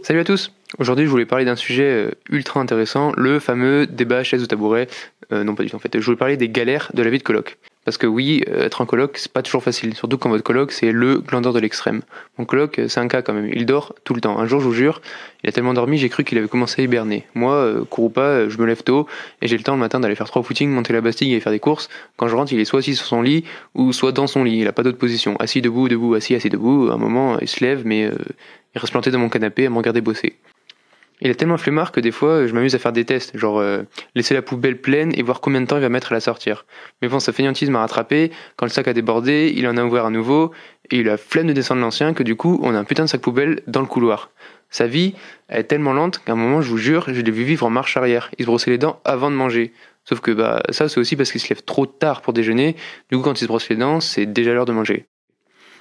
Salut à tous. Aujourd'hui, je voulais parler d'un sujet ultra intéressant, le fameux débat chaise ou tabouret. Non, pas du tout en fait. Je voulais parler des galères de la vie de coloc. Parce que oui, être en coloc, c'est pas toujours facile. Surtout quand votre coloc, c'est le glandeur de l'extrême. Mon coloc, c'est un cas quand même. Il dort tout le temps. Un jour, je vous jure, il a tellement dormi, j'ai cru qu'il avait commencé à hiberner. Moi, cours ou pas, je me lève tôt et j'ai le temps le matin d'aller faire 3 footings, monter la Bastille et faire des courses. Quand je rentre, il est soit assis sur son lit ou soit dans son lit. Il a pas d'autre position. Assis, debout, debout, assis, assis, debout. À un moment, il se lève, mais il reste planté dans mon canapé à me regarder bosser. Il est tellement flemmard que des fois, je m'amuse à faire des tests, genre laisser la poubelle pleine et voir combien de temps il va mettre à la sortir. Mais bon, sa fainéantise m'a rattrapé, quand le sac a débordé, il en a ouvert à nouveau, et il a flemme de descendre l'ancien que du coup, on a un putain de sac poubelle dans le couloir. Sa vie, elle est tellement lente qu'à un moment, je vous jure, je l'ai vu vivre en marche arrière. Il se brossait les dents avant de manger. Sauf que ça c'est aussi parce qu'il se lève trop tard pour déjeuner, du coup quand il se brosse les dents, c'est déjà l'heure de manger.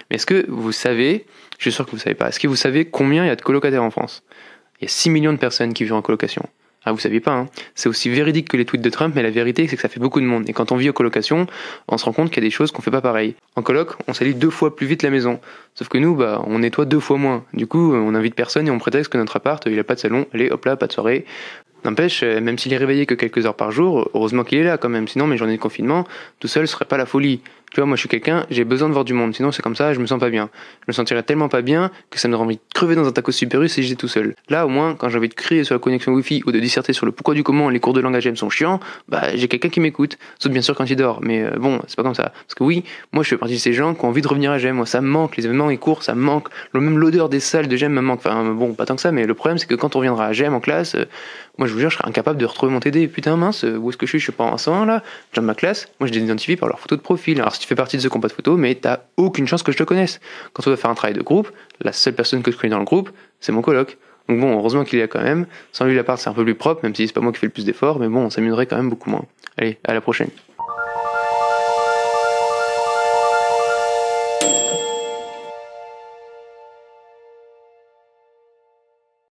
Mais est-ce que vous savez, je suis sûr que vous savez pas, est-ce que vous savez combien il y a de colocataires en France ? Il y a 6 millions de personnes qui vivent en colocation. Ah, vous saviez pas, hein. C'est aussi véridique que les tweets de Trump, mais la vérité, c'est que ça fait beaucoup de monde. Et quand on vit en colocation, on se rend compte qu'il y a des choses qu'on fait pas pareil. En coloc, on salit 2 fois plus vite la maison. Sauf que nous, on nettoie 2 fois moins. Du coup, on invite personne et on prétexte que notre appart, il a pas de salon. Allez, hop là, pas de soirée. N'empêche, même s'il est réveillé que quelques heures par jour, heureusement qu'il est là quand même. Sinon, mes journées de confinement, tout seul, ce serait pas la folie. Tu vois, moi je suis quelqu'un, j'ai besoin de voir du monde, sinon c'est comme ça, je me sens pas bien. Je me sentirais tellement pas bien que ça me donnerait envie de crever dans un tacos Super U si j'étais tout seul. Là, au moins, quand j'ai envie de crier sur la connexion Wi-Fi ou de disserter sur le pourquoi du comment les cours de langage M sont chiants, j'ai quelqu'un qui m'écoute. Sauf bien sûr quand il dort, mais bon, c'est pas comme ça. Parce que oui, moi je fais partie de ces gens qui ont envie de revenir à GEM. Moi ça me manque, les événements, les cours, ça me manque. Même l'odeur des salles de GEM me manque. Enfin bon, pas tant que ça, mais le problème c'est que quand on reviendra à GEM en classe, moi je vous jure, je serais incapable de retrouver mon TD. Putain mince, où est-ce que je suis? Je suis pas en 101 là. J'ai de ma classe, moi je les identifie par leur photo de profil. Alors si tu fais partie de ceux qui n'ont pas de photo, mais t'as aucune chance que je te connaisse. Quand on doit faire un travail de groupe, la seule personne que je connais dans le groupe, c'est mon coloc. Donc bon, heureusement qu'il est là quand même. Sans lui l'appart c'est un peu plus propre, même si c'est pas moi qui fais le plus d'efforts, mais bon, on s'amuserait quand même beaucoup moins. Allez, à la prochaine.